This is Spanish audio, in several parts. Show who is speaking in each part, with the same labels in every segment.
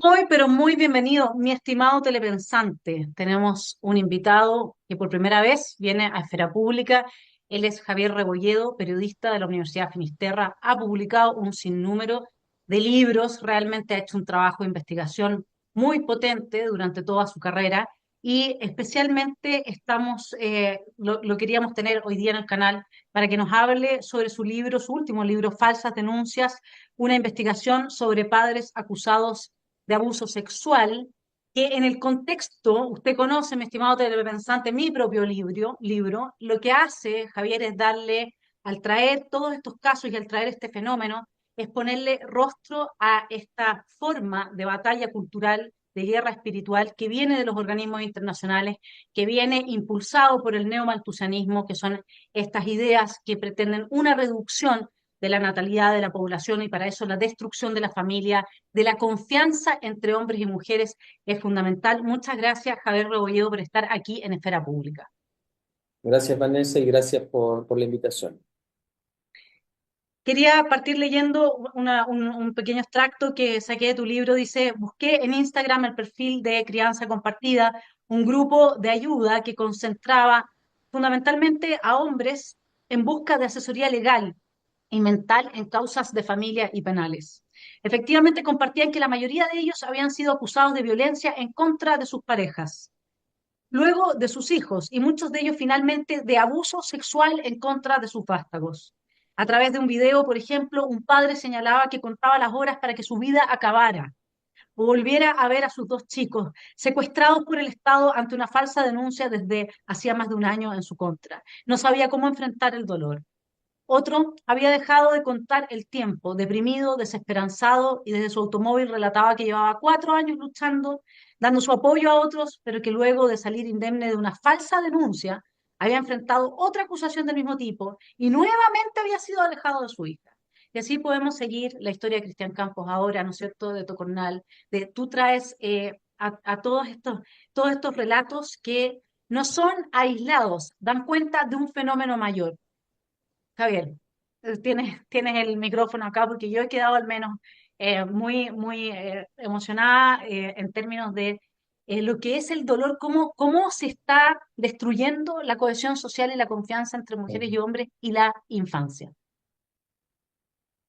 Speaker 1: Muy, pero muy bienvenido, mi estimado telepensante. Tenemos un invitado que por primera vez viene a Esfera Pública. Él es Javier Rebolledo, periodista de la Universidad Finisterra. Ha publicado un sinnúmero de libros, realmente ha hecho un trabajo de investigación muy potente durante toda su carrera y especialmente lo queríamos tener hoy día en el canal para que nos hable sobre su libro, su último libro, Falsas Denuncias, una investigación sobre padres acusados de abuso sexual, que en el contexto, usted conoce, mi estimado telepensante, mi propio libro, lo que hace Javier es darle, al traer todos estos casos y al traer este fenómeno, es ponerle rostro a esta forma de batalla cultural, de guerra espiritual que viene de los organismos internacionales, que viene impulsado por el neomalthusianismo, que son estas ideas que pretenden una reducción de la natalidad de la población y para eso la destrucción de la familia, de la confianza entre hombres y mujeres es fundamental. Muchas gracias, Javier Rebolledo, por estar aquí en Esfera Pública.
Speaker 2: Gracias, Vanessa, y gracias por la invitación.
Speaker 1: Quería partir leyendo un pequeño extracto que saqué de tu libro. Dice, busqué en Instagram el perfil de Crianza Compartida, un grupo de ayuda que concentraba fundamentalmente a hombres en busca de asesoría legal y mental en causas de familia y penales. Efectivamente, compartían que la mayoría de ellos habían sido acusados de violencia en contra de sus parejas, luego de sus hijos y muchos de ellos finalmente de abuso sexual en contra de sus vástagos. A través de un video, por ejemplo, un padre señalaba que contaba las horas para que su vida acabara o volviera a ver a sus dos chicos secuestrados por el Estado ante una falsa denuncia desde hacía más de un año en su contra. No sabía cómo enfrentar el dolor. Otro había dejado de contar el tiempo, deprimido, desesperanzado, y desde su automóvil relataba que llevaba 4 años luchando, dando su apoyo a otros, pero que luego de salir indemne de una falsa denuncia, había enfrentado otra acusación del mismo tipo y nuevamente había sido alejado de su hija. Y así podemos seguir la historia de Cristian Campos ahora, ¿no es cierto?, de Tocornal, de tú traes a todos estos relatos que no son aislados, dan cuenta de un fenómeno mayor. Javier, tienes el micrófono acá porque yo he quedado al menos muy emocionada en términos de lo que es el dolor, cómo se está destruyendo la cohesión social y la confianza entre mujeres y hombres y la infancia.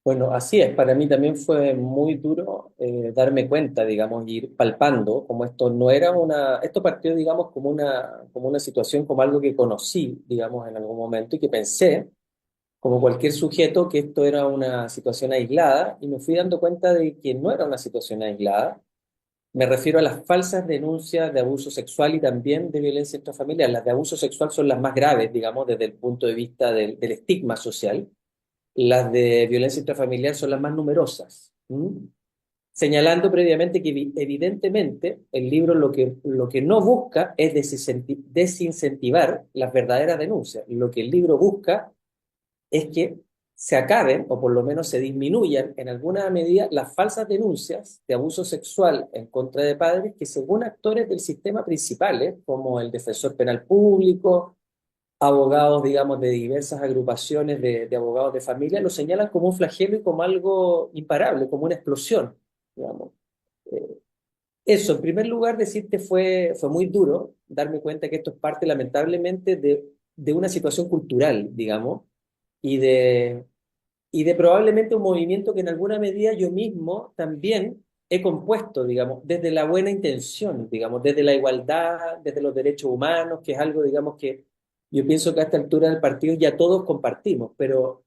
Speaker 2: Bueno, así es, para mí también fue muy duro darme cuenta, digamos, y ir palpando como esto no era esto partió, digamos, como una situación, como algo que conocí, digamos, en algún momento y que pensé, como cualquier sujeto, que esto era una situación aislada y me fui dando cuenta de que no era una situación aislada, Me refiero a las falsas denuncias de abuso sexual y también de violencia intrafamiliar. Las de abuso sexual son las más graves, digamos, desde el punto de vista del estigma social. Las de violencia intrafamiliar son las más numerosas. ¿M? Señalando previamente que evidentemente el libro lo que no busca es desincentivar las verdaderas denuncias. Lo que el libro busca es que se acaben, o por lo menos se disminuyan en alguna medida, las falsas denuncias de abuso sexual en contra de padres que según actores del sistema principales, como el defensor penal público, abogados, digamos, de diversas agrupaciones de abogados de familia, lo señalan como un flagelo y como algo imparable, como una explosión, digamos. Eh, Eso, en primer lugar, decirte fue muy duro darme cuenta que esto es parte, lamentablemente, de una situación cultural, digamos, y de probablemente un movimiento que en alguna medida yo mismo también he compuesto, digamos, desde la buena intención, digamos, desde la igualdad, desde los derechos humanos, que es algo, digamos, que yo pienso que a esta altura del partido ya todos compartimos, pero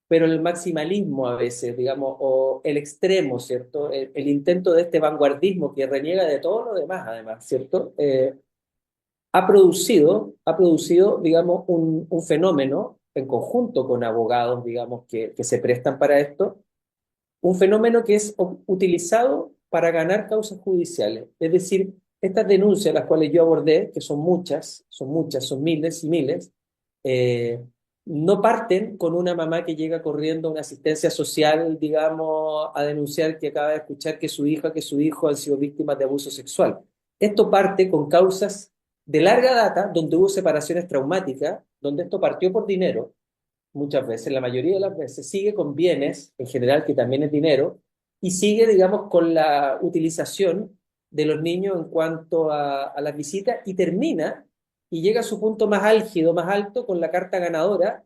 Speaker 2: el maximalismo a veces, digamos, o el extremo, ¿cierto? El intento de este vanguardismo que reniega de todo lo demás, además, ¿cierto? Ha producido, digamos, un fenómeno en conjunto con abogados, digamos, que se prestan para esto, un fenómeno que es utilizado para ganar causas judiciales. Es decir, estas denuncias, las cuales yo abordé, que son muchas, son miles y miles, eh, no parten con una mamá que llega corriendo a una asistencia social, digamos, a denunciar que acaba de escuchar que su hija, que su hijo han sido víctimas de abuso sexual. Esto parte con causas de larga data, donde hubo separaciones traumáticas, donde esto partió por dinero, muchas veces, la mayoría de las veces, sigue con bienes, en general, que también es dinero, y sigue, digamos, con la utilización de los niños en cuanto a las visitas, y termina y llega a su punto más álgido, más alto, con la carta ganadora,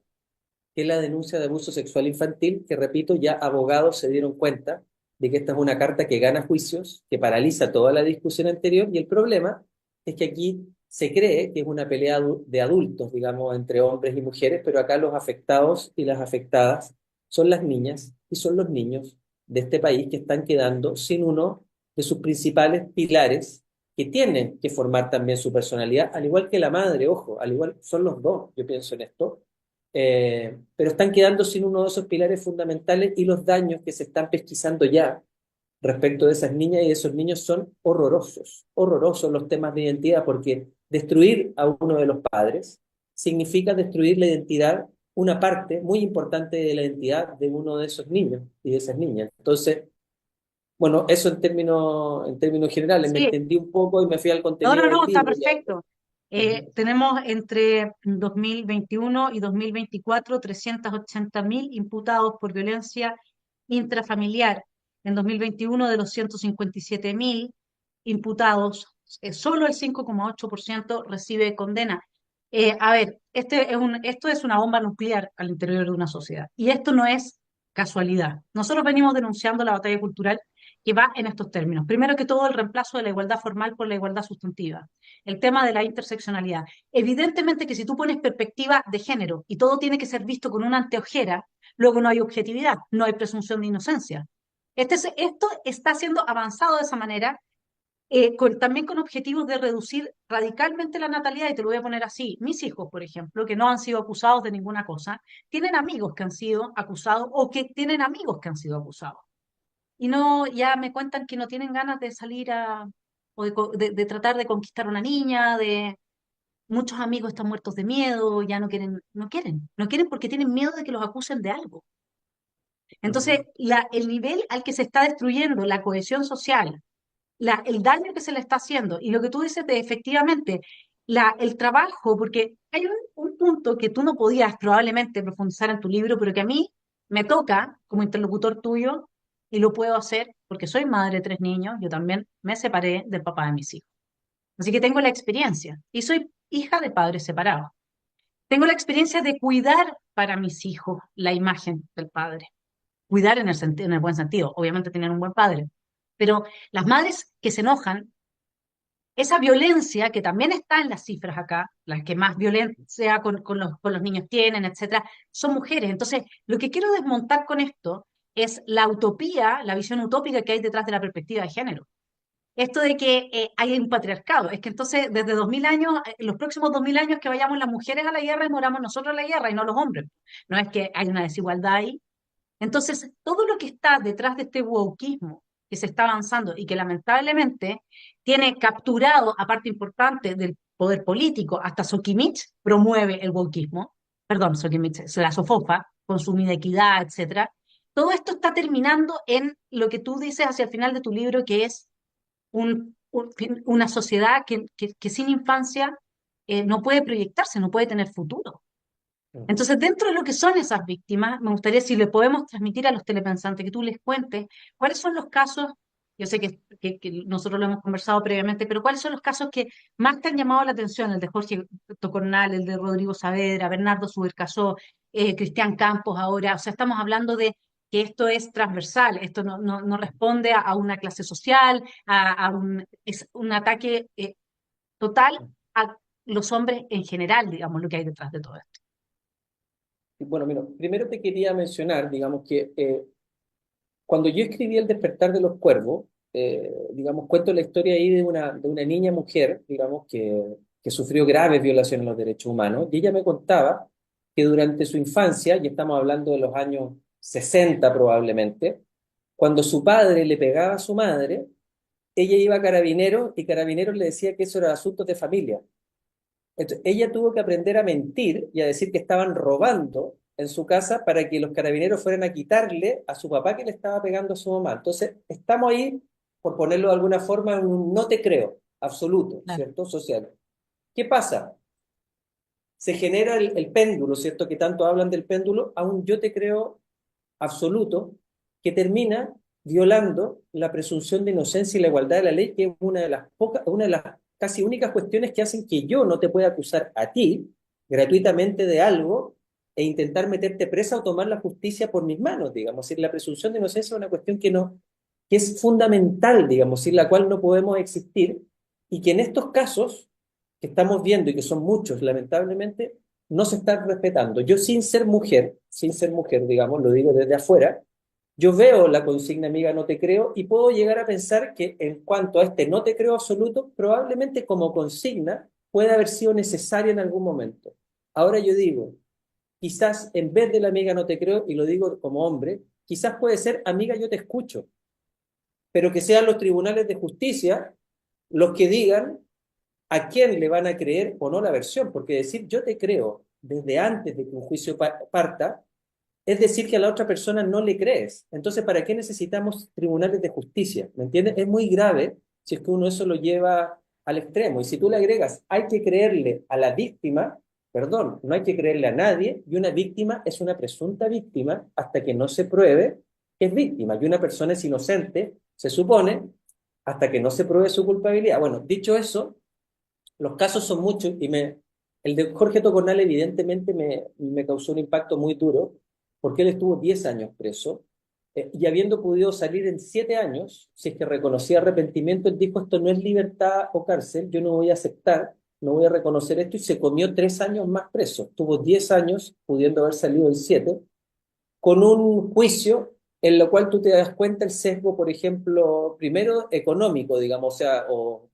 Speaker 2: que es la denuncia de abuso sexual infantil, que repito, ya abogados se dieron cuenta de que esta es una carta que gana juicios, que paraliza toda la discusión anterior, y el problema es que aquí se cree que es una pelea de adultos, digamos, entre hombres y mujeres, pero acá los afectados y las afectadas son las niñas y son los niños de este país que están quedando sin uno de sus principales pilares que tienen que formar también su personalidad, al igual que la madre, ojo, al igual son los dos, yo pienso en esto, pero están quedando sin uno de esos pilares fundamentales y los daños que se están pesquisando ya respecto de esas niñas y de esos niños son horrorosos, horrorosos los temas de identidad, porque destruir a uno de los padres significa destruir la identidad, una parte muy importante de la identidad de uno de esos niños y de esas niñas. Entonces, bueno, eso en términos generales, me
Speaker 1: Sí,
Speaker 2: extendí un poco y me fui al
Speaker 1: no, no,
Speaker 2: contenido del
Speaker 1: no, está
Speaker 2: libro. Ya.
Speaker 1: perfecto.
Speaker 2: Ujú.
Speaker 1: Tenemos entre 2021 y 2024 380.000 imputados por violencia intrafamiliar. En 2021, de los 157.000 imputados, solo el 5,8% recibe condena. A ver, esto es una bomba nuclear al interior de una sociedad. Y esto no es casualidad. Nosotros venimos denunciando la batalla cultural que va en estos términos. Primero que todo, el reemplazo de la igualdad formal por la igualdad sustantiva. El tema de la interseccionalidad. Evidentemente que si tú pones perspectiva de género y todo tiene que ser visto con una anteojera, luego no hay objetividad, no hay presunción de inocencia. Esto está siendo avanzado de esa manera, también con objetivos de reducir radicalmente la natalidad, y te lo voy a poner así. Mis hijos, por ejemplo, que no han sido acusados de ninguna cosa, tienen amigos que han sido acusados o que tienen amigos que han sido acusados. Y no, ya me cuentan que no tienen ganas de salir o de tratar de conquistar a una niña, muchos amigos están muertos de miedo, ya no quieren, no quieren porque tienen miedo de que los acusen de algo. Entonces,
Speaker 2: Ujú.
Speaker 1: el nivel al que se está destruyendo la cohesión social, el daño que se le está haciendo, y lo que tú dices de efectivamente, el trabajo, porque hay un punto que tú no podías probablemente profundizar en tu libro, pero que a mí me toca como interlocutor tuyo, y lo puedo hacer porque soy madre de tres niños, yo también me separé del papá de mis hijos. Así que tengo la experiencia, y soy hija de padres separados. Tengo la experiencia de cuidar para mis hijos la imagen del padre. Cuidar en el buen sentido, obviamente tener un buen padre. Pero las madres que se enojan, esa violencia que también está en las cifras acá, las que más violencia con los niños tienen, etcétera, son mujeres. Entonces, lo que quiero desmontar con esto es la utopía, la visión utópica que hay detrás de la perspectiva de género. esto de que hay un patriarcado. Es que entonces, desde 2000 años, los próximos 2000 años que vayamos las mujeres a la guerra y moramos nosotros a la guerra y no los hombres. No es que hay una desigualdad ahí. Entonces, todo lo que está detrás de este wokismo que se está avanzando y que lamentablemente tiene capturado a parte importante del poder político, hasta Sokimich promueve el wokismo, perdón, Sokimich, la SOFOFA, con su equidad, etcétera. Todo esto está terminando en lo que tú dices hacia el final de tu libro, que es una sociedad que sin infancia no puede proyectarse, no puede tener futuro.
Speaker 2: Ujú.
Speaker 1: Entonces, dentro de lo que son esas víctimas, me gustaría si le podemos transmitir a los telepensantes que tú les cuentes cuáles son los casos, yo sé que nosotros lo hemos conversado previamente, pero cuáles son los casos que más te han llamado la atención, el de Jorge Tocornal, el de Rodrigo Saavedra, Bernardo Subercasó, Cristian Campos ahora, o sea, estamos hablando de que esto es transversal, esto no responde a una clase social, es un ataque total a los hombres en general, digamos, lo que hay detrás de todo esto.
Speaker 2: Y bueno, mira, primero te quería mencionar, digamos que cuando yo escribí El despertar de los cuervos, digamos, cuento la historia ahí de una niña mujer, digamos, que sufrió graves violaciones a los derechos humanos, y ella me contaba que durante su infancia, y estamos hablando de los años 60 probablemente, cuando su padre le pegaba a su madre, ella iba a Carabineros y Carabineros le decía que eso era asuntos de familia. Entonces, ella tuvo que aprender a mentir y a decir que estaban robando en su casa para que los carabineros fueran a quitarle a su papá que le estaba pegando a su mamá. Entonces, estamos ahí, por ponerlo de alguna forma, en un no te creo absoluto,
Speaker 1: Claro.
Speaker 2: ¿cierto? Social. ¿Qué pasa? Se genera el péndulo, ¿cierto? Que tanto hablan del péndulo, a un yo te creo absoluto que termina violando la presunción de inocencia y la igualdad de la ley, que es una de las pocas, una de las casi únicas cuestiones que hacen que yo no te pueda acusar a ti gratuitamente de algo e intentar meterte presa o tomar la justicia por mis manos, digamos. Es decir, la presunción de inocencia es una cuestión que no, que es fundamental, digamos, sin la cual no podemos existir y que en estos casos que estamos viendo y que son muchos, lamentablemente, no se están respetando. Yo sin ser mujer, digamos, lo digo desde afuera, yo veo la consigna amiga no te creo y puedo llegar a pensar que en cuanto a este no te creo absoluto, probablemente como consigna puede haber sido necesaria en algún momento. Ahora yo digo, quizás en vez de la amiga no te creo, y lo digo como hombre, quizás puede ser amiga yo te escucho, pero que sean los tribunales de justicia los que digan a quién le van a creer o no la versión, porque decir yo te creo desde antes de que un juicio parta, es decir que a la otra persona no le crees. Entonces, ¿para qué necesitamos tribunales de justicia? ¿Me entiendes? Es muy grave si es que uno eso lo lleva al extremo. Y si tú le agregas, hay que creerle a la víctima, perdón, no hay que creerle a nadie, y una víctima es una presunta víctima hasta que no se pruebe que es víctima, y una persona es inocente, se supone, hasta que no se pruebe su culpabilidad. Bueno, dicho eso, los casos son muchos el de Jorge Tocornal evidentemente me causó un impacto muy duro porque él estuvo 10 años preso y habiendo podido salir en 7 años, si es que reconocía arrepentimiento, él dijo esto no es libertad o cárcel, yo no voy a aceptar, no voy a reconocer esto y se comió 3 años más preso. Estuvo 10 años pudiendo haber salido en 7 con un juicio en lo cual tú te das cuenta el sesgo, por ejemplo, primero económico, digamos, o sea, o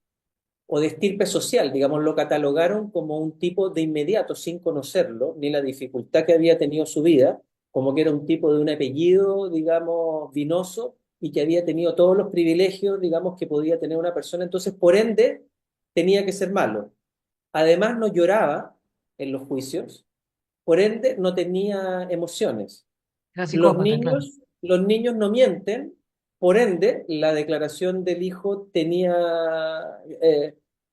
Speaker 2: de estirpe social, digamos, lo catalogaron como un tipo de inmediato, sin conocerlo, ni la dificultad que había tenido su vida, como que era un tipo de un apellido, digamos, vinoso, y que había tenido todos los privilegios, digamos, que podía tener una persona, entonces, por ende, tenía que ser malo. Además, no lloraba en los juicios, por ende, no tenía emociones.
Speaker 1: Era psicópata, claro.
Speaker 2: Los niños no mienten, por ende, la declaración del hijo tenía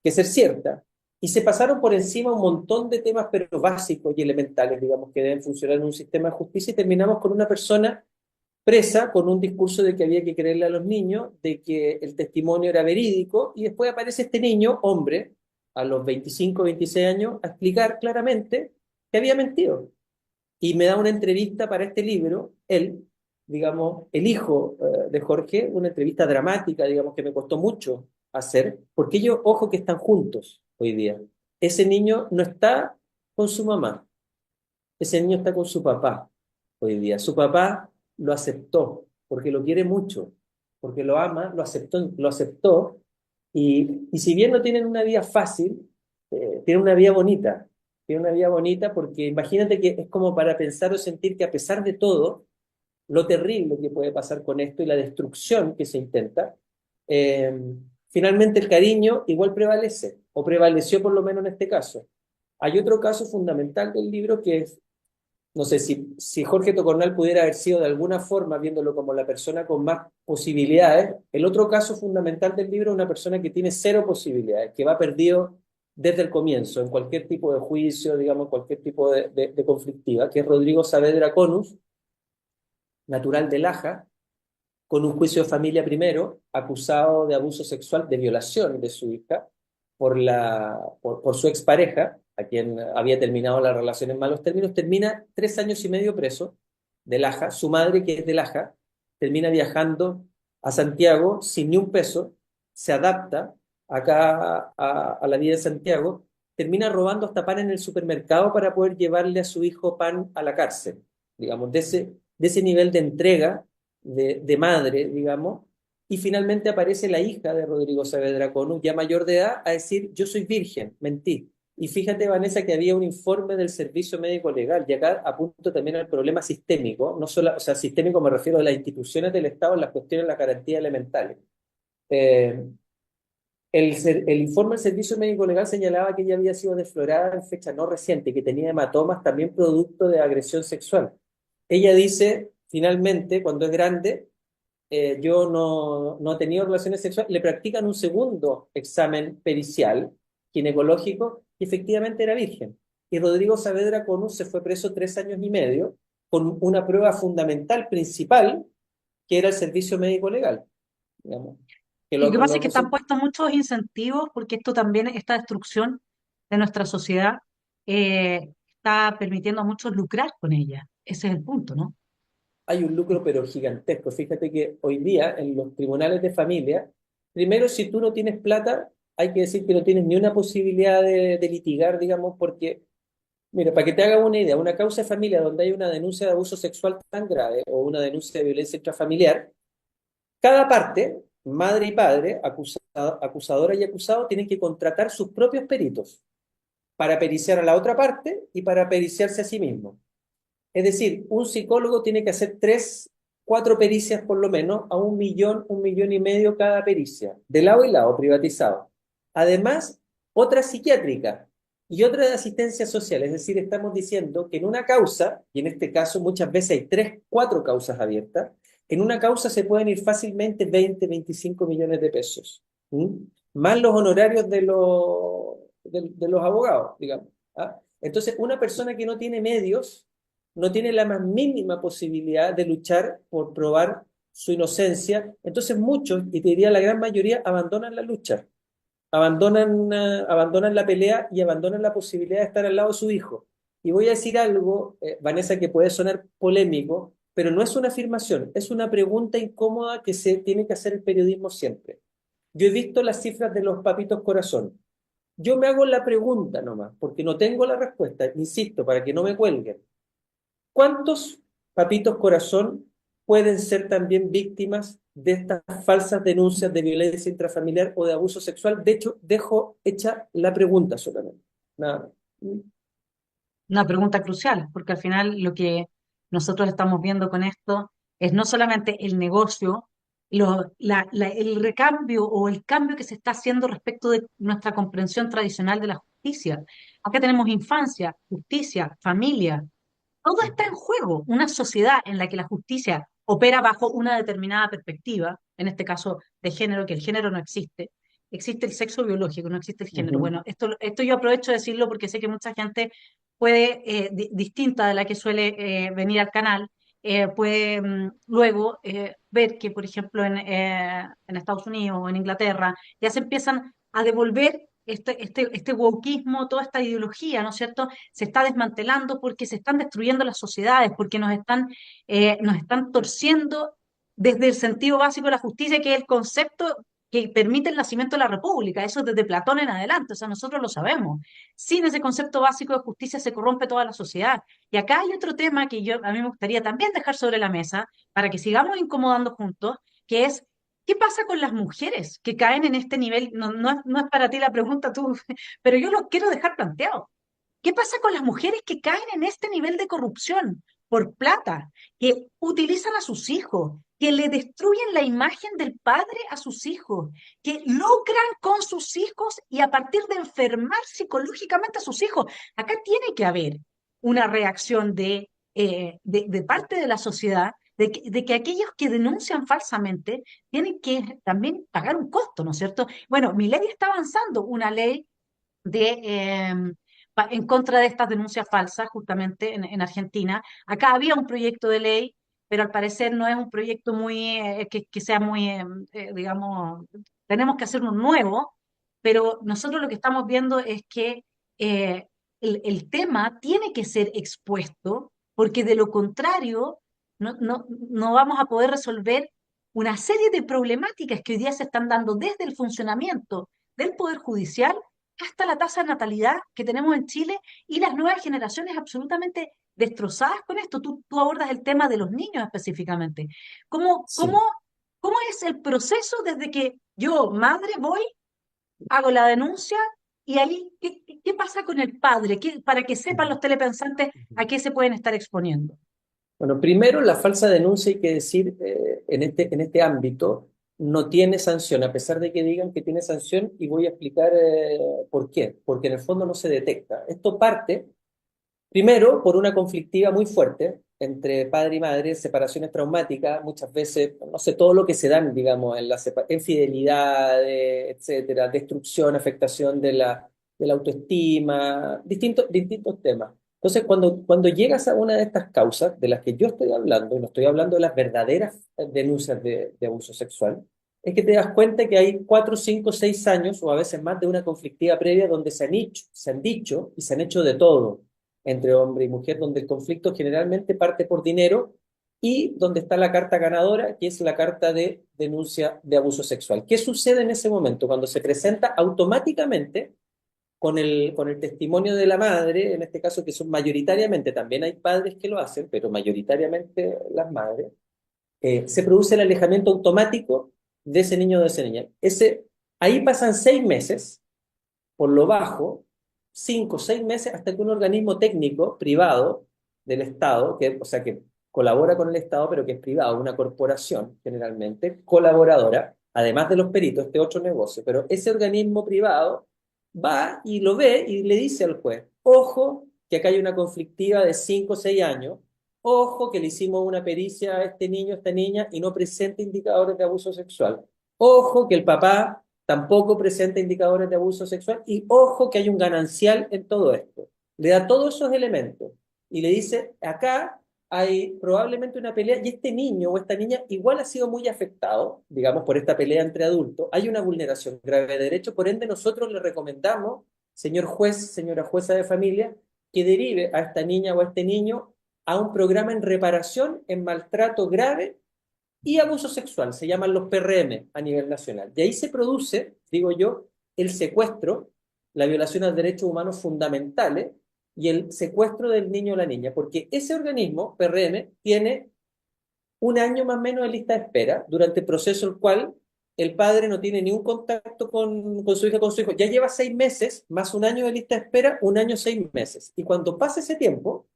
Speaker 2: que ser cierta. Y se pasaron por encima un montón de temas, pero básicos y elementales, digamos, que deben funcionar en un sistema de justicia, y terminamos con una persona presa con un discurso de que había que creerle a los niños, de que el testimonio era verídico, y después aparece este niño, hombre, a los 25 26 años, a explicar claramente que había mentido y me da una entrevista para este libro, él, digamos, el hijo de Jorge, una entrevista dramática, digamos, que me costó mucho hacer, porque ellos, ojo, que están juntos hoy día. Ese niño no está con su mamá, ese niño está con su papá hoy día. Su papá lo aceptó porque lo quiere mucho, porque lo ama, lo aceptó Y si bien no tienen una vida fácil, tienen una vida bonita. Tienen una vida bonita porque imagínate que es como para pensar o sentir que a pesar de todo, lo terrible que puede pasar con esto y la destrucción que se intenta, eh, finalmente el cariño igual prevalece, o prevaleció por lo menos en este caso. Hay otro caso fundamental del libro que es, no sé si Jorge Tocornal pudiera haber sido de alguna forma, viéndolo como la persona con más posibilidades, el otro caso fundamental del libro es una persona que tiene cero posibilidades, que va perdido desde el comienzo, en cualquier tipo de juicio, digamos, cualquier tipo de conflictiva, que es Rodrigo Saavedra Conus, natural de Laja, con un juicio de familia primero, acusado de abuso sexual, de violación de su hija por su expareja, a quien había terminado la relación en malos términos, termina 3 años y medio preso de Laja. Su madre, que es de Laja, termina viajando a Santiago sin ni un peso, se adapta acá a la vida de Santiago, termina robando hasta pan en el supermercado para poder llevarle a su hijo pan a la cárcel. Digamos, de ese nivel de entrega de madre, digamos, y finalmente aparece la hija de Rodrigo Saavedra Conu, ya mayor de edad, a decir, yo soy virgen, mentí. Y fíjate, Vanessa, que había un informe del Servicio Médico Legal, y acá apunto también al problema sistémico, no solo, o sea, sistémico me refiero a las instituciones del Estado en las cuestiones de las garantías elementales. Eh, el informe del Servicio Médico Legal señalaba que ella había sido desflorada en fecha no reciente y que tenía hematomas también producto de agresión sexual. Ella dice, finalmente, cuando es grande, yo no he tenido relaciones sexuales, le practican un segundo examen pericial ginecológico y efectivamente era virgen. Y Rodrigo Saavedra Conus se fue preso 3 años y medio con una prueba fundamental, principal, que era el servicio médico legal, digamos, que
Speaker 1: Lo que pasa es
Speaker 2: lo
Speaker 1: que están
Speaker 2: resulta.
Speaker 1: puestos muchos incentivos porque esto también, esta destrucción de nuestra sociedad, está permitiendo a muchos lucrar con ella. Ese es el punto, ¿no?
Speaker 2: Hay un lucro pero gigantesco. Fíjate que hoy día en los tribunales de familia, primero si tú no tienes plata, hay que decir que no tienes ni una posibilidad de litigar, digamos, porque, mira, para que te hagas una idea, una causa de familia donde hay una denuncia de abuso sexual tan grave o una denuncia de violencia intrafamiliar, cada parte, madre y padre, acusadora y acusado, tienen que contratar sus propios peritos para periciar a la otra parte y para periciarse a sí mismo. Es decir, un psicólogo tiene que hacer 3, 4 pericias por lo menos a 1 millón, 1,5 millones cada pericia, de lado y lado, privatizado. Además, otra psiquiátrica y otra de asistencia social. Es decir, estamos diciendo que en una causa, y en este caso muchas veces hay 3, 4 causas abiertas, en una causa se pueden ir fácilmente 20, 25 millones de pesos. ¿Mm? Más los honorarios de los abogados, digamos. ¿Ah? Entonces, una persona que no tiene medios no tiene la más mínima posibilidad de luchar por probar su inocencia. Entonces muchos, y te diría la gran mayoría, abandonan la lucha, abandonan la pelea y abandonan la posibilidad de estar al lado de su hijo. Y voy a decir algo, Vanessa, que puede sonar polémico, pero no es una afirmación, es una pregunta incómoda que se tiene que hacer el periodismo siempre. Yo he visto las cifras de los papitos corazón. Yo me hago la pregunta nomás, porque no tengo la respuesta, insisto, para que no me cuelguen. ¿Cuántos papitos corazón pueden ser también víctimas de estas falsas denuncias de violencia intrafamiliar o de abuso sexual? De hecho, dejo hecha la pregunta solamente. Nada más.
Speaker 1: Una pregunta crucial, porque al final lo que nosotros estamos viendo con esto es no solamente el negocio, el recambio o el cambio que se está haciendo respecto de nuestra comprensión tradicional de la justicia. Acá tenemos infancia, justicia, familia, todo está en juego. Una sociedad en la que la justicia opera bajo una determinada perspectiva, en este caso de género, que el género no existe. Existe el sexo biológico, no existe el género.
Speaker 2: Ujú.
Speaker 1: Bueno, esto yo aprovecho de decirlo porque sé que mucha gente puede, distinta de la que suele venir al canal, puede luego ver que, por ejemplo, en Estados Unidos o en Inglaterra ya se empiezan a devolver este wokismo, toda esta ideología, ¿no es cierto? Se está desmantelando porque se están destruyendo las sociedades, porque nos están torciendo desde el sentido básico de la justicia, que es el concepto que permite el nacimiento de la República, eso desde Platón en adelante, o sea, nosotros lo sabemos. Sin ese concepto básico de justicia se corrompe toda la sociedad. Y acá hay otro tema que a mí me gustaría también dejar sobre la mesa para que sigamos incomodando juntos, que es ¿Qué pasa con las mujeres que caen en este nivel? No, no es para ti la pregunta tú, pero yo lo quiero dejar planteado. ¿Qué pasa con las mujeres que caen en este nivel de corrupción por plata, que utilizan a sus hijos, que le destruyen la imagen del padre a sus hijos, que lucran con sus hijos y a partir de enfermar psicológicamente a sus hijos? Acá tiene que haber una reacción de parte de la sociedad, de que aquellos que denuncian falsamente tienen que también pagar un costo, ¿no es cierto? Bueno, mi ley está avanzando, una ley de, en contra de estas denuncias falsas, justamente en Argentina. Acá había un proyecto de ley, pero al parecer no es un proyecto muy, que sea muy, digamos, tenemos que hacer uno nuevo, pero nosotros lo que estamos viendo es que el tema tiene que ser expuesto, porque de lo contrario no vamos a poder resolver una serie de problemáticas que hoy día se están dando desde el funcionamiento del Poder Judicial hasta la tasa de natalidad que tenemos en Chile y las nuevas generaciones absolutamente destrozadas con esto. Tú abordas el tema de los niños específicamente. ¿Cómo, cómo,
Speaker 2: Sí.
Speaker 1: cómo es el proceso desde que yo, madre, voy, hago la denuncia y ahí, qué pasa con el padre? Para que sepan los telepensantes a qué se pueden estar exponiendo.
Speaker 2: Bueno, primero, la falsa denuncia, hay que decir, en este ámbito, no tiene sanción, a pesar de que digan que tiene sanción, y voy a explicar por qué. Porque en el fondo no se detecta. Esto parte, primero, por una conflictiva muy fuerte entre padre y madre, separaciones traumáticas, muchas veces, no sé, todo lo que se dan, digamos, infidelidades, etcétera, destrucción, afectación de la autoestima, distintos temas. Entonces, cuando llegas a una de estas causas de las que yo estoy hablando, y no estoy hablando de las verdaderas denuncias de abuso sexual, es que te das cuenta que hay 4, 5, 6 años, o a veces más, de una conflictiva previa donde se han dicho y se han hecho de todo entre hombre y mujer, donde el conflicto generalmente parte por dinero y donde está la carta ganadora, que es la carta de denuncia de abuso sexual. ¿Qué sucede en ese momento? Cuando se presenta automáticamente con el testimonio de la madre, en este caso que son mayoritariamente, también hay padres que lo hacen, pero mayoritariamente las madres, se produce el alejamiento automático de ese niño o de esa niña. Ahí pasan 6 meses por lo bajo, 5 o 6 meses, hasta que un organismo técnico privado del Estado, o sea, que colabora con el Estado, pero que es privado, una corporación generalmente, colaboradora, además de los peritos, este otro negocio, pero ese organismo privado va y lo ve y le dice al juez, ojo, que acá hay una conflictiva de 5 o 6 años, ojo, que le hicimos una pericia a este niño, a esta niña, y no presenta indicadores de abuso sexual, ojo, que el papá tampoco presenta indicadores de abuso sexual y ojo que hay un ganancial en todo esto. Le da todos esos elementos y le dice, acá hay probablemente una pelea y este niño o esta niña igual ha sido muy afectado, digamos, por esta pelea entre adultos. Hay una vulneración grave de derechos, por ende nosotros le recomendamos, señor juez, señora jueza de familia, que derive a esta niña o a este niño a un programa en reparación en maltrato grave y abuso sexual, se llaman los PRM a nivel nacional. De ahí se produce, digo yo, el secuestro, la violación a derechos humanos fundamentales y el secuestro del niño o la niña, porque ese organismo, PRM, tiene un año más o menos de lista de espera durante el proceso el cual el padre no tiene ningún contacto con su hija, con su hijo. Ya lleva 6 meses, más un año de lista de espera, un año, 6 meses. Y cuando pasa ese tiempo,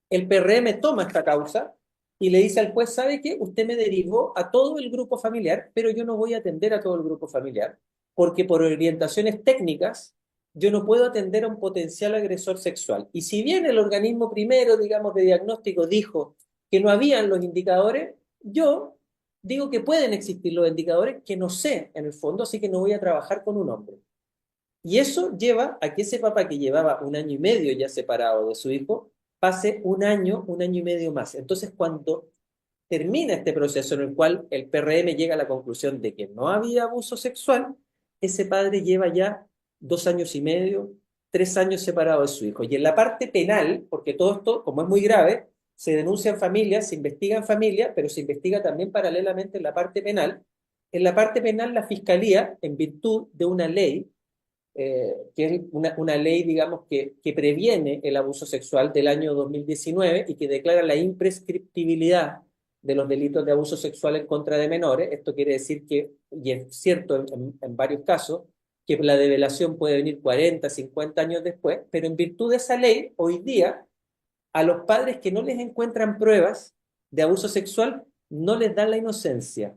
Speaker 2: el PRM toma esta causa y le dice al juez, ¿sabe qué? Usted me derivó a todo el grupo familiar, pero yo no voy a atender a todo el grupo familiar, porque por orientaciones técnicas yo no puedo atender a un potencial agresor sexual. Y si bien el organismo primero, digamos, de diagnóstico dijo que no habían los indicadores, yo digo que pueden existir los indicadores que no sé en el fondo, así que no voy a trabajar con un hombre. Y eso lleva a que ese papá que llevaba un año y medio ya separado de su hijo, pase un año y medio más. Entonces, cuando termina este proceso en el cual el PRM llega a la conclusión de que no había abuso sexual, ese padre lleva ya 2 años y medio, 3 años separado de su hijo. Y en la parte penal, porque todo esto, como es muy grave, se denuncia en familia, se investiga en familia, pero se investiga también paralelamente en la parte penal. En la parte penal, la fiscalía, en virtud de una ley, que es una ley, digamos, que previene el abuso sexual del año 2019 y que declara la imprescriptibilidad de los delitos de abuso sexual en contra de menores. Esto quiere decir que, y es cierto en varios casos, que la develación puede venir 40, 50 años después, pero en virtud de esa ley, hoy día, a los padres que no les encuentran pruebas de abuso sexual, no les dan la inocencia,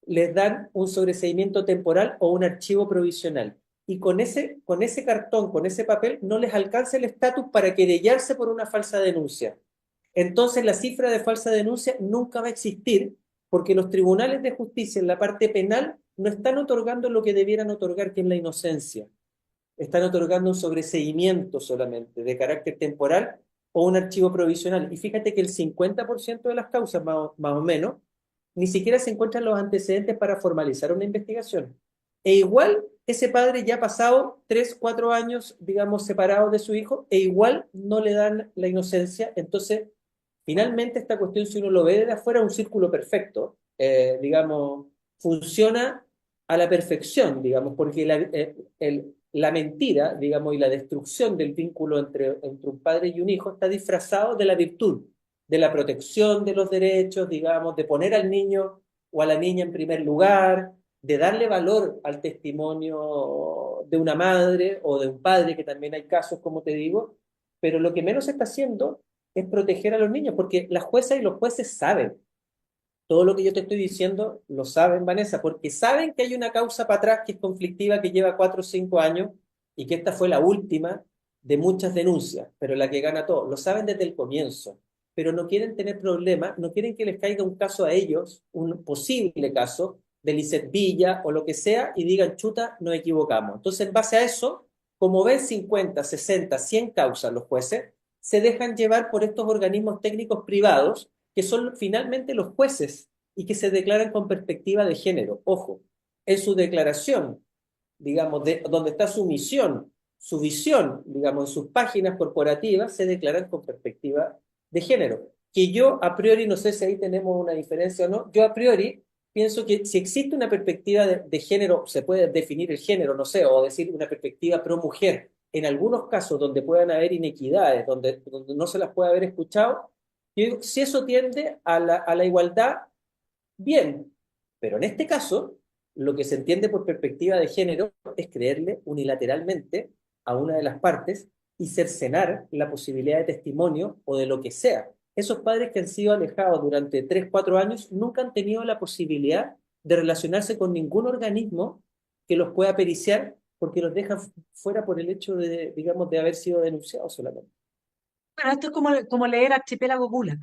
Speaker 2: les dan un sobreseimiento temporal o un archivo provisional. Y con ese cartón, con ese papel, no les alcanza el estatus para querellarse por una falsa denuncia. Entonces la cifra de falsa denuncia nunca va a existir porque los tribunales de justicia en la parte penal no están otorgando lo que debieran otorgar, que es la inocencia. Están otorgando un sobreseimiento solamente de carácter temporal o un archivo provisional. Y fíjate que el 50% de las causas, más o menos, ni siquiera se encuentran los antecedentes para formalizar una investigación. E igual, ese padre ya ha pasado 3, 4 años, digamos, separado de su hijo, e igual no le dan la inocencia. Entonces, finalmente esta cuestión, si uno lo ve desde afuera, es un círculo perfecto, digamos, funciona a la perfección, digamos, porque la mentira, digamos, y la destrucción del vínculo entre un padre y un hijo está disfrazado de la virtud, de la protección de los derechos, digamos, de poner al niño o a la niña en primer lugar, de darle valor al testimonio de una madre o de un padre, que también hay casos, como te digo, pero lo que menos se está haciendo es proteger a los niños, porque las juezas y los jueces saben. Todo lo que yo te estoy diciendo lo saben, Vanessa, porque saben que hay una causa para atrás que es conflictiva, que lleva 4 o 5 años y que esta fue la última de muchas denuncias, pero la que gana todo. Lo saben desde el comienzo, pero no quieren tener problemas, no quieren que les caiga un caso a ellos, un posible caso de Lisset Villa o lo que sea, y digan, chuta, nos equivocamos. Entonces, en base a eso, como ven 50, 60, 100 causas los jueces, se dejan llevar por estos organismos técnicos privados que son finalmente los jueces y que se declaran con perspectiva de género. Ojo, en su declaración, digamos, donde está su misión, su visión, digamos, en sus páginas corporativas, se declaran con perspectiva de género. Que yo a priori, no sé si ahí tenemos una diferencia o no, yo a priori pienso que si existe una perspectiva de género, se puede definir el género, no sé, o decir una perspectiva pro mujer, en algunos casos donde puedan haber inequidades, donde no se las puede haber escuchado, yo digo, si eso tiende a la igualdad, bien, pero en este caso, lo que se entiende por perspectiva de género es creerle unilateralmente a una de las partes y cercenar la posibilidad de testimonio o de lo que sea. Esos padres que han sido alejados durante 3, 4 años nunca han tenido la posibilidad de relacionarse con ningún organismo que los pueda periciar porque los dejan fuera por el hecho de, digamos, de haber sido denunciados solamente.
Speaker 1: Bueno, esto es como leer Archipiélago Gulag.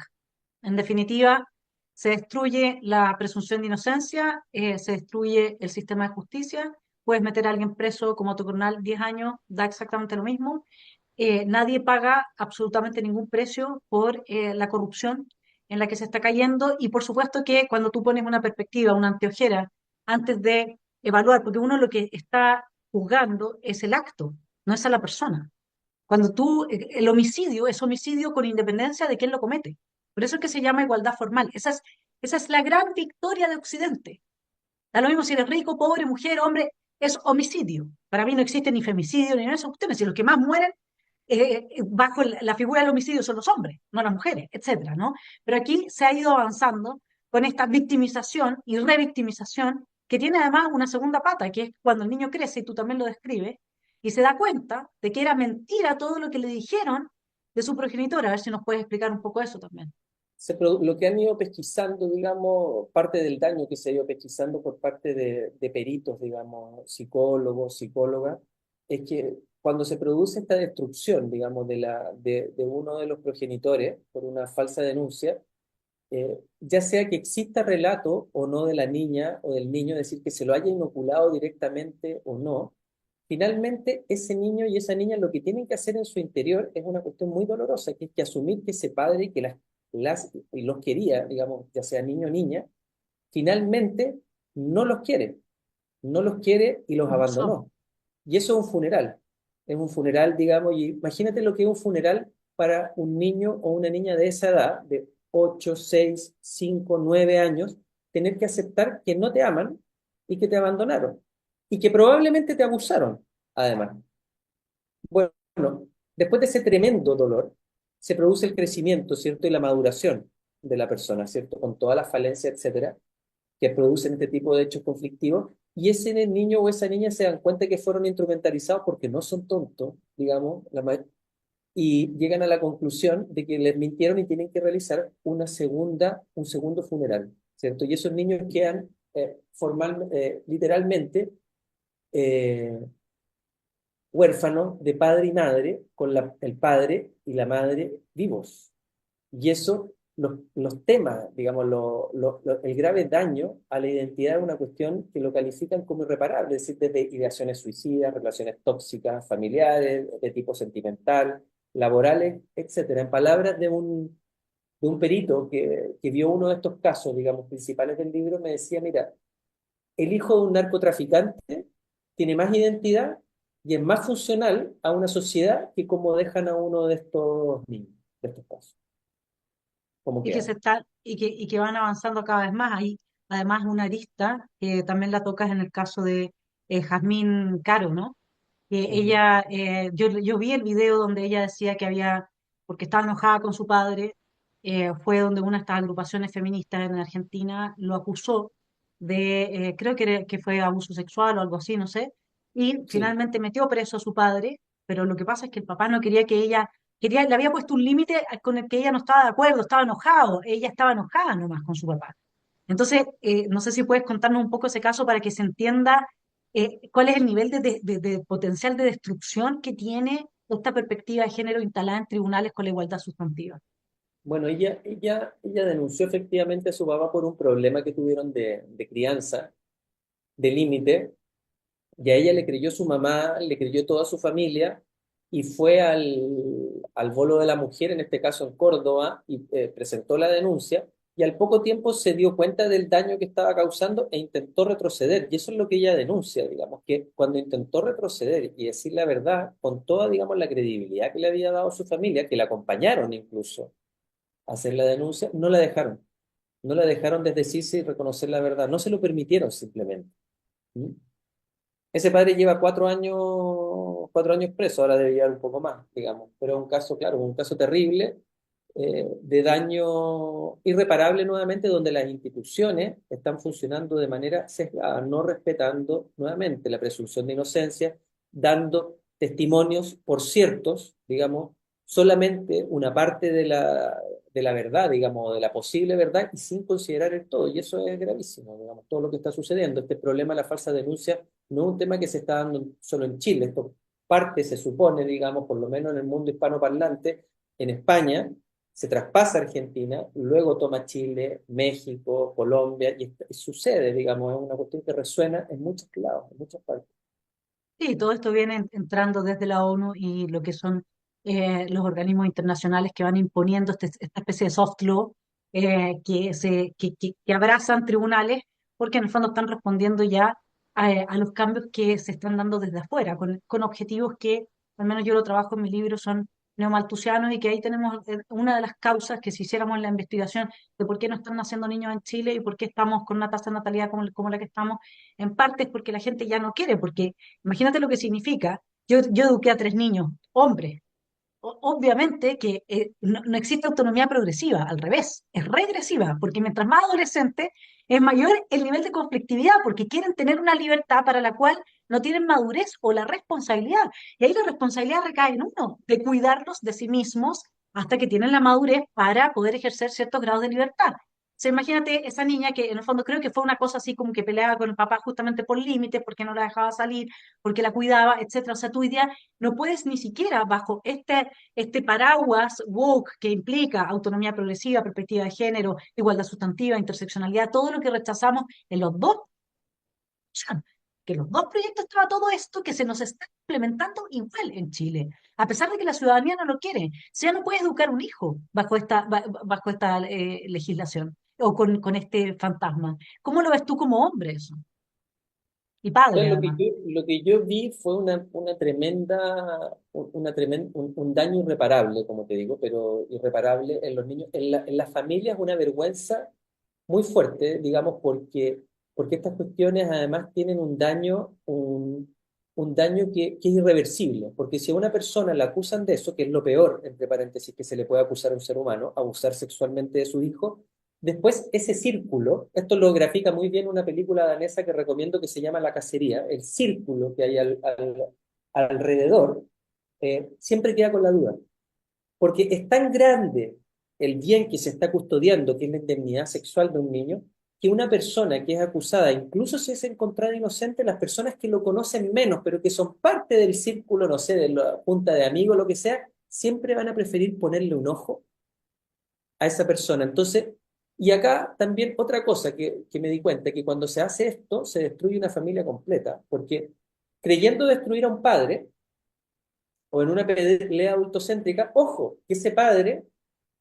Speaker 1: En definitiva, se destruye la presunción de inocencia, se destruye el sistema de justicia, puedes meter a alguien preso como Tocornal 10 años, da exactamente lo mismo. Nadie paga absolutamente ningún precio por la corrupción en la que se está cayendo y por supuesto que cuando tú pones una perspectiva, una anteojera, antes de evaluar, porque uno lo que está juzgando es el acto, no es a la persona. Cuando tú, el homicidio es homicidio con independencia de quién lo comete. Por eso es que se llama igualdad formal. Esa es la gran victoria de Occidente. Da lo mismo si eres rico, pobre, mujer, hombre, es homicidio. Para mí no existe ni femicidio ni nada de esas cuestiones. Si los que más mueren bajo la figura del homicidio son los hombres, no las mujeres, etcétera, ¿no? Pero aquí se ha ido avanzando con esta victimización y revictimización que tiene además una segunda pata, que es cuando el niño crece, y tú también lo describes, y se da cuenta de que era mentira todo lo que le dijeron de su progenitora. A ver si nos puedes explicar un poco eso también.
Speaker 2: Lo que han ido pesquisando, digamos, parte del daño que se ha ido pesquisando por parte de peritos, digamos, psicólogos, psicólogas, es que cuando se produce esta destrucción, digamos, de uno de los progenitores por una falsa denuncia, ya sea que exista relato o no de la niña o del niño, es decir, que se lo haya inoculado directamente o no, finalmente ese niño y esa niña lo que tienen que hacer en su interior es una cuestión muy dolorosa, que es que asumir que ese padre que y los quería, digamos, ya sea niño o niña, finalmente no los quiere, no los quiere y los
Speaker 1: No son.
Speaker 2: abandonó. Y eso es un funeral, digamos, y imagínate lo que es un funeral para un niño o una niña de esa edad, de 8 6 5 9 años, tener que aceptar que no te aman y que te abandonaron y que probablemente te abusaron, además. Bueno, después de ese tremendo dolor, se produce el crecimiento, ¿cierto? Y la maduración. de la persona, ¿cierto? Con todas las falencias, etcétera, que producen este tipo de hechos conflictivos. Y ese niño o esa niña se dan cuenta que fueron instrumentalizados porque no son tontos, digamos, y llegan a la conclusión de que les mintieron y tienen que realizar un segundo funeral, ¿cierto? Y esos niños quedan literalmente eh, huérfanos de padre y madre, con el padre y la madre vivos. Y eso, los temas, digamos, el grave daño a la identidad es una cuestión que lo califican como irreparable, es decir, desde ideaciones suicidas, relaciones tóxicas, familiares, de tipo sentimental, laborales, etcétera. En palabras de un perito que vio uno de estos casos, digamos, principales del libro, me decía, mira, el hijo de un narcotraficante tiene más identidad y es más funcional a una sociedad que como dejan a uno de estos niños, de estos casos, como
Speaker 1: Y que
Speaker 2: quedan.
Speaker 1: se está, y que van avanzando cada vez más. Hay además una arista que también la tocas en el caso de Jazmín Caro, ¿no? Que
Speaker 2: Ujú.
Speaker 1: ella, yo vi el video donde ella decía que había, porque estaba enojada con su padre, fue donde una de estas agrupaciones feministas en Argentina lo acusó de, creo que fue abuso sexual o algo así, no sé, y
Speaker 2: Sí,
Speaker 1: finalmente metió preso a su padre, pero lo que pasa es que el papá no quería que ella, quería, le había puesto un límite con el que ella no estaba de acuerdo, estaba enojado, ella estaba enojada nomás con su papá. Entonces, no sé si puedes contarnos un poco ese caso para que se entienda cuál es el nivel de potencial de destrucción que tiene esta perspectiva de género instalada en tribunales con la igualdad sustantiva.
Speaker 2: bueno, ella denunció efectivamente a su papá por un problema que tuvieron de crianza, de límite, y a ella le creyó su mamá, le creyó toda su familia, y fue al Bolo de la Mujer, en este caso en Córdoba, y presentó la denuncia, y al poco tiempo se dio cuenta del daño que estaba causando e intentó retroceder. Y eso es lo que ella denuncia, digamos, que cuando intentó retroceder y decir la verdad, con toda, digamos, la credibilidad que le había dado su familia, que la acompañaron incluso a hacer la denuncia, no la dejaron. No la dejaron desdecirse y reconocer la verdad. No se lo permitieron simplemente. ¿Mm? Ese padre lleva 4 años preso, ahora debe llevar un poco más, digamos. Pero es un caso, claro, un caso terrible de daño irreparable nuevamente, donde las instituciones están funcionando de manera sesgada, no respetando nuevamente la presunción de inocencia, dando testimonios por ciertos, digamos, solamente una parte de la verdad, digamos, de la posible verdad, y sin considerar el todo. Y eso es gravísimo, digamos, todo lo que está sucediendo. Este problema de la falsa denuncia no es un tema que se está dando solo en Chile, esto parte, se supone, digamos, por lo menos en el mundo hispanoparlante, en España, se traspasa a Argentina, luego toma Chile, México, Colombia, y sucede, digamos, es una cuestión que resuena en muchos lados, en muchas partes.
Speaker 1: Sí, todo esto viene entrando desde la ONU y lo que son los organismos internacionales que van imponiendo esta especie de soft law que abrazan tribunales porque en el fondo están respondiendo ya a los cambios que se están dando desde afuera, con objetivos que, al menos yo lo trabajo en mi libro, son neomalthusianos y que ahí tenemos una de las causas que si hiciéramos la investigación de por qué no están naciendo niños en Chile y por qué estamos con una tasa de natalidad como la que estamos, en parte es porque la gente ya no quiere, porque imagínate lo que significa. Yo eduqué a 3 niños, hombres. Obviamente que no existe autonomía progresiva, al revés, es regresiva, porque mientras más adolescente es mayor el nivel de conflictividad, porque quieren tener una libertad para la cual no tienen madurez o la responsabilidad. Y ahí la responsabilidad recae en uno, de cuidarlos de sí mismos hasta que tienen la madurez para poder ejercer ciertos grados de libertad. O sea, imagínate esa niña que en el fondo creo que fue una cosa así como que peleaba con el papá justamente por límites, porque no la dejaba salir, porque la cuidaba, etcétera. O sea, tú hoy día no puedes ni siquiera bajo este paraguas woke que implica autonomía progresiva, perspectiva de género, igualdad sustantiva, interseccionalidad, todo lo que rechazamos en los dos, que los dos proyectos estaba todo esto que se nos está implementando igual en Chile, a pesar de que la ciudadanía no lo quiere. O sea, no puedes educar un hijo bajo esta legislación o con este fantasma. ¿Cómo lo ves tú como hombre eso? Y padre,
Speaker 2: Entonces,
Speaker 1: además.
Speaker 2: lo que yo vi fue un daño irreparable, como te digo, pero irreparable en los niños. En las familias una vergüenza muy fuerte, digamos, porque estas cuestiones además tienen un daño, un daño que es irreversible, porque si a una persona la acusan de eso, que es lo peor, entre paréntesis, que se le puede acusar a un ser humano, abusar sexualmente de su hijo, después ese círculo, esto lo grafica muy bien una película danesa que recomiendo que se llama La Cacería, el círculo que hay alrededor, siempre queda con la duda, porque es tan grande el bien que se está custodiando, que es la indemnidad sexual de un niño, que una persona que es acusada, incluso si es encontrada inocente, las personas que lo conocen menos, pero que son parte del círculo, no sé, de la junta de amigos, lo que sea, siempre van a preferir ponerle un ojo a esa persona. Entonces, y acá también otra cosa que me di cuenta, que cuando se hace esto, se destruye una familia completa, porque creyendo destruir a un padre, o en una pelea adultocéntrica, ojo, que ese padre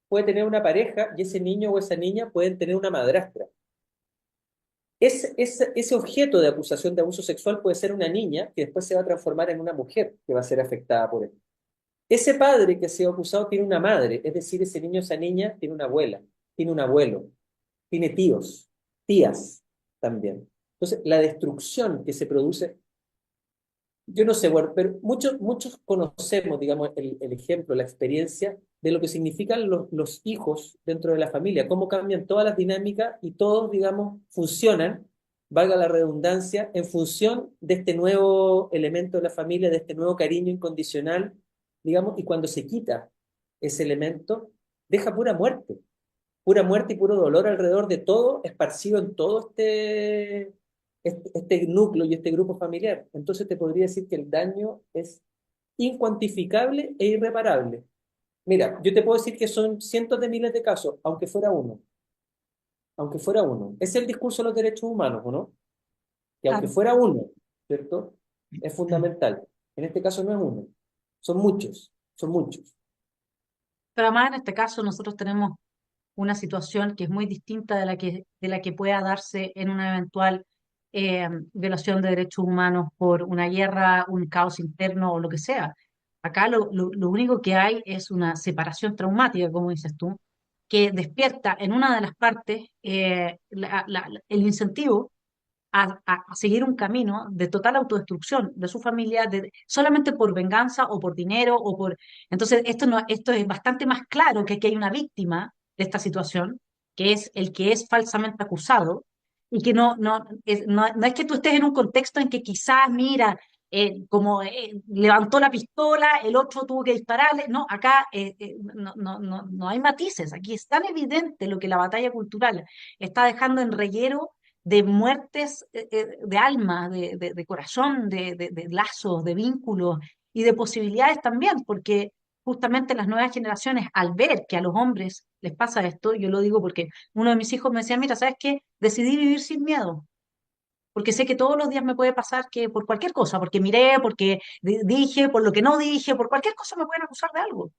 Speaker 2: puede tener una pareja y ese niño o esa niña pueden tener una madrastra. Ese objeto de acusación de abuso sexual puede ser una niña que después se va a transformar en una mujer que va a ser afectada por él. Ese padre que ha sido acusado tiene una madre, es decir, ese niño o esa niña tiene una abuela, tiene un abuelo, tiene tíos, tías también. Entonces, la destrucción que se produce, yo no sé, bueno, pero muchos conocemos, digamos, el ejemplo, la experiencia de lo que significan los hijos dentro de la familia, cómo cambian todas las dinámicas y todos, digamos, funcionan, valga la redundancia, en función de este nuevo elemento de la familia, de este nuevo cariño incondicional, digamos, y cuando se quita ese elemento, deja pura muerte y puro dolor alrededor de todo, esparcido en todo este núcleo y este grupo familiar. Entonces te podría decir que el daño es incuantificable e irreparable. Mira, yo te puedo decir que son cientos de miles de casos, aunque fuera uno, aunque fuera uno. Es el discurso de los derechos humanos, ¿o no? Que aunque
Speaker 1: Claro.
Speaker 2: fuera uno, ¿cierto? Es fundamental. En este caso no es uno, son muchos, son muchos.
Speaker 1: Pero además en este caso nosotros tenemos una situación que es muy distinta de la que pueda darse en una eventual violación de derechos humanos por una guerra, un caos interno o lo que sea. Acá lo único que hay es una separación traumática, como dices tú, que despierta en una de las partes el incentivo a seguir un camino de total autodestrucción de su familia, solamente por venganza o por dinero o por... Entonces, esto, no, esto es bastante más claro que aquí hay una víctima de esta situación, que es el que es falsamente acusado, y que no es que tú estés en un contexto en que quizás, mira, como levantó la pistola, el otro tuvo que dispararle. No, acá no hay matices. Aquí es tan evidente lo que la batalla cultural está dejando en reguero de muertes de alma, de corazón, de lazos, de vínculos y de posibilidades también, porque justamente las nuevas generaciones, al ver que a los hombres les pasa esto, yo lo digo porque uno de mis hijos me decía, mira, ¿sabes qué? Decidí vivir sin miedo, porque sé que todos los días me puede pasar que por cualquier cosa, porque miré, porque dije, por lo que no dije, por cualquier cosa me pueden acusar de algo.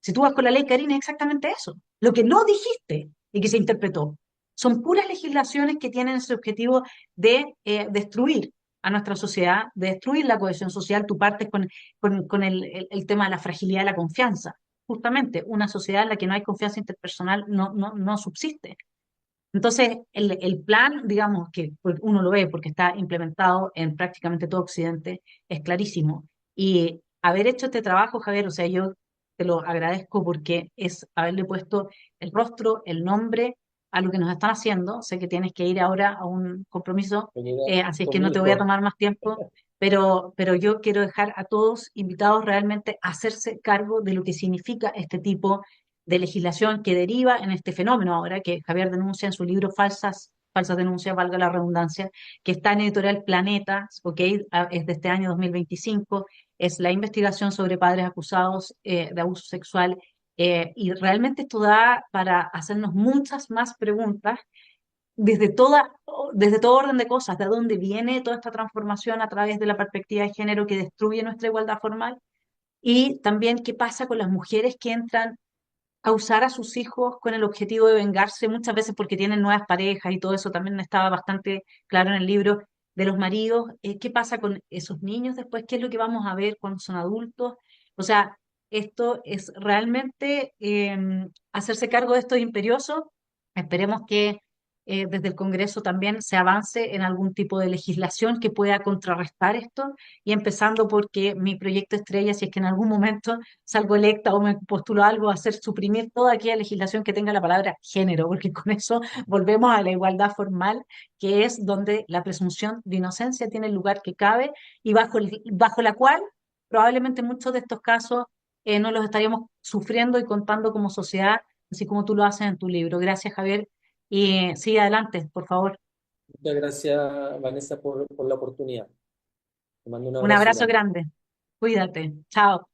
Speaker 1: Si tú vas con la ley Karina, es exactamente eso. Lo que no dijiste y que se interpretó. Son puras legislaciones que tienen ese objetivo de destruir a nuestra sociedad, de destruir la cohesión social. Tú partes con el tema de la fragilidad de la confianza. Justamente, una sociedad en la que no hay confianza interpersonal no subsiste. Entonces, el plan, digamos, que uno lo ve porque está implementado en prácticamente todo Occidente, es clarísimo. Y haber hecho este trabajo, Javier, o sea, yo te lo agradezco porque es haberle puesto el rostro, el nombre a lo que nos están haciendo. Sé que tienes que ir ahora a un compromiso,
Speaker 2: Venida
Speaker 1: así es que
Speaker 2: con
Speaker 1: no
Speaker 2: mi
Speaker 1: te voy a
Speaker 2: hijo.
Speaker 1: tomar más tiempo, pero yo quiero dejar a todos invitados realmente a hacerse cargo de lo que significa este tipo de legislación que deriva en este fenómeno ahora que Javier denuncia en su libro Falsas denuncias, valga la redundancia, que está en editorial Planeta, ¿ok? Es de este año 2025, es la investigación sobre padres acusados de abuso sexual, y realmente esto da para hacernos muchas más preguntas desde desde todo orden de cosas, de dónde viene toda esta transformación a través de la perspectiva de género que destruye nuestra igualdad formal, y también qué pasa con las mujeres que entran a usar a sus hijos con el objetivo de vengarse, muchas veces porque tienen nuevas parejas y todo eso también estaba bastante claro en el libro de los maridos. ¿Qué pasa con esos niños después? ¿Qué es lo que vamos a ver cuando son adultos? O sea, esto es realmente hacerse cargo de esto es imperioso. Esperemos que desde el Congreso también se avance en algún tipo de legislación que pueda contrarrestar esto, y empezando porque mi proyecto estrella, si es que en algún momento salgo electa o me postulo a algo, va a ser suprimir toda aquella legislación que tenga la palabra género, porque con eso volvemos a la igualdad formal, que es donde la presunción de inocencia tiene el lugar que cabe y bajo la cual probablemente muchos de estos casos no los estaríamos sufriendo y contando como sociedad, así como tú lo haces en tu libro. Gracias, Javier. Y sigue adelante, por favor.
Speaker 2: Muchas gracias, Vanessa, por la oportunidad. Te mando un
Speaker 1: Un
Speaker 2: abrazo
Speaker 1: abrazo
Speaker 2: grande.
Speaker 1: grande. Cuídate. Chao.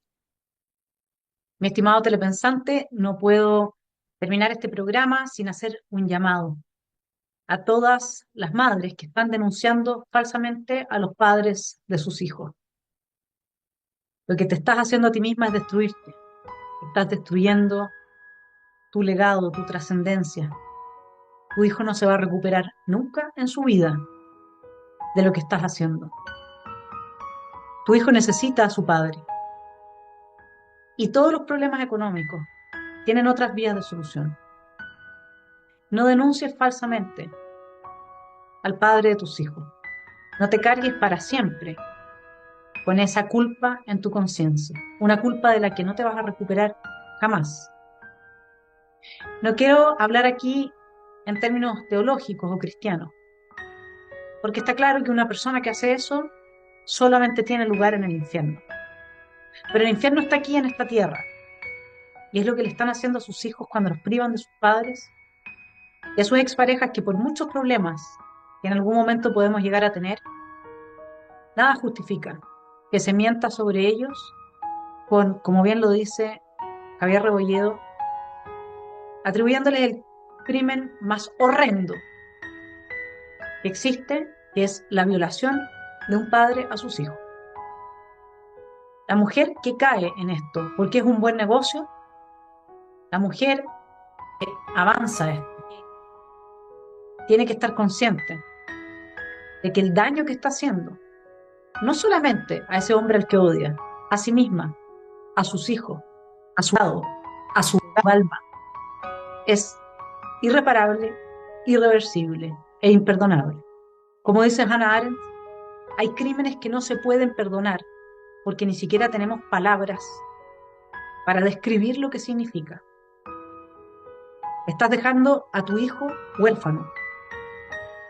Speaker 1: Mi estimado telepensante, no puedo terminar este programa sin hacer un llamado a todas las madres que están denunciando falsamente a los padres de sus hijos. Lo que te estás haciendo a ti misma es destruirte. Estás destruyendo tu legado, tu trascendencia. Tu hijo no se va a recuperar nunca en su vida de lo que estás haciendo. Tu hijo necesita a su padre. Y todos los problemas económicos tienen otras vías de solución. No denuncies falsamente al padre de tus hijos. No te cargues para siempre con esa culpa en tu conciencia, una culpa de la que no te vas a recuperar jamás. No quiero hablar aquí en términos teológicos o cristianos, porque está claro que una persona que hace eso solamente tiene lugar en el infierno. Pero el infierno está aquí en esta tierra, y es lo que le están haciendo a sus hijos cuando los privan de sus padres y a sus exparejas, que por muchos problemas que en algún momento podemos llegar a tener, nada justifica que se mienta sobre ellos con, como bien lo dice Javier Rebolledo, atribuyéndoles el crimen más horrendo que existe, que es la violación de un padre a sus hijos. La mujer que cae en esto, porque es un buen negocio, la mujer que avanza esto, tiene que estar consciente de que el daño que está haciendo, no solamente a ese hombre al que odia, a sí misma, a sus hijos, a su lado, a su alma, es irreparable, irreversible e imperdonable. Como dice Hannah Arendt, hay crímenes que no se pueden perdonar porque ni siquiera tenemos palabras para describir lo que significa. Estás dejando a tu hijo huérfano.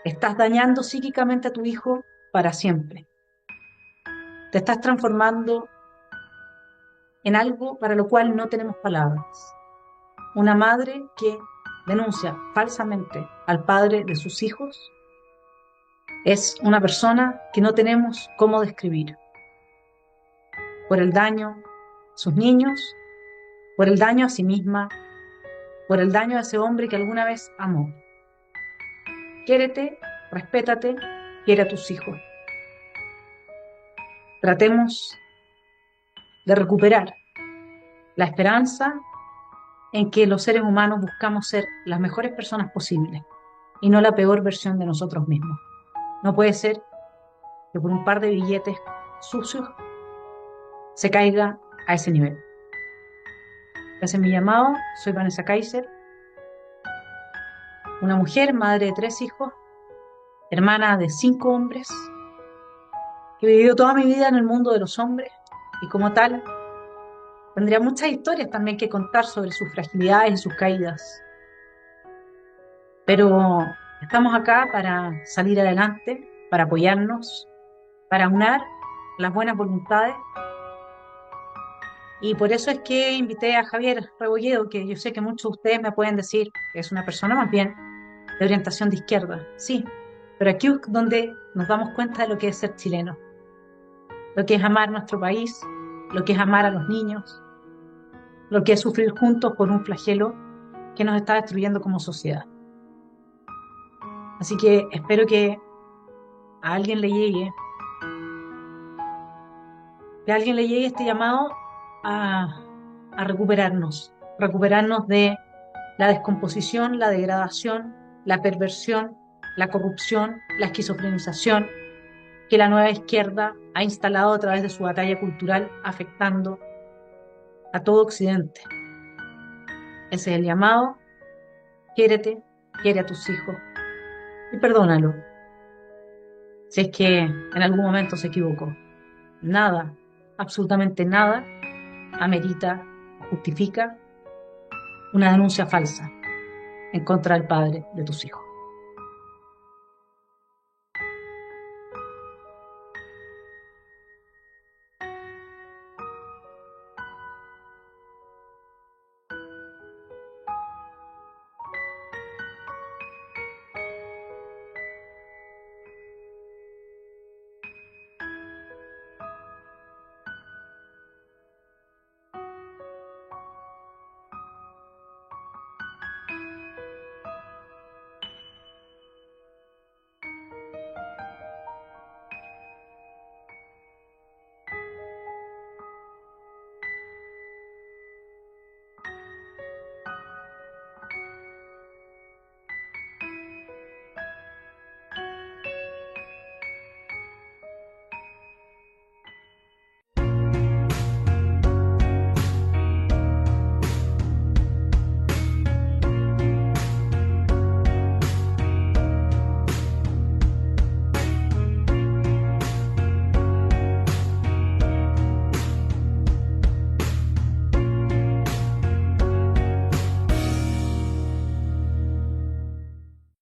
Speaker 1: Estás dañando psíquicamente a tu hijo para siempre. Te estás transformando en algo para lo cual no tenemos palabras. Una madre que denuncia falsamente al padre de sus hijos es una persona que no tenemos cómo describir por el daño a sus niños, por el daño a sí misma, por el daño a ese hombre que alguna vez amó. Quiérete, respétate, quiere a tus hijos. Tratemos de recuperar la esperanza en que los seres humanos buscamos ser las mejores personas posibles y no la peor versión de nosotros mismos. No puede ser que por un par de billetes sucios se caiga a ese nivel. Ese es mi llamado. Soy Vanessa Kaiser, una mujer, madre de 3 hijos, hermana de 5 hombres, que he vivido toda mi vida en el mundo de los hombres y como tal tendría muchas historias también que contar sobre sus fragilidades y sus caídas. Pero estamos acá para salir adelante, para apoyarnos, para unar las buenas voluntades. Y por eso es que invité a Javier Rebolledo, que yo sé que muchos de ustedes me pueden decir que es una persona más bien de orientación de izquierda. Sí, pero aquí es donde nos damos cuenta de lo que es ser chileno, lo que es amar nuestro país, lo que es amar a los niños, lo que es sufrir juntos por un flagelo que nos está destruyendo como sociedad. Así que espero que a alguien le llegue, que a alguien le llegue este llamado a, a recuperarnos de la descomposición, la degradación, la perversión, la corrupción, la esquizofrenización que la nueva izquierda ha instalado a través de su batalla cultural, afectando a todo Occidente. Ese es el llamado. Quiérete, quiere a tus hijos, y perdónalo si es que en algún momento se equivocó. Nada, absolutamente nada, amerita, justifica una denuncia falsa en contra del padre de tus hijos.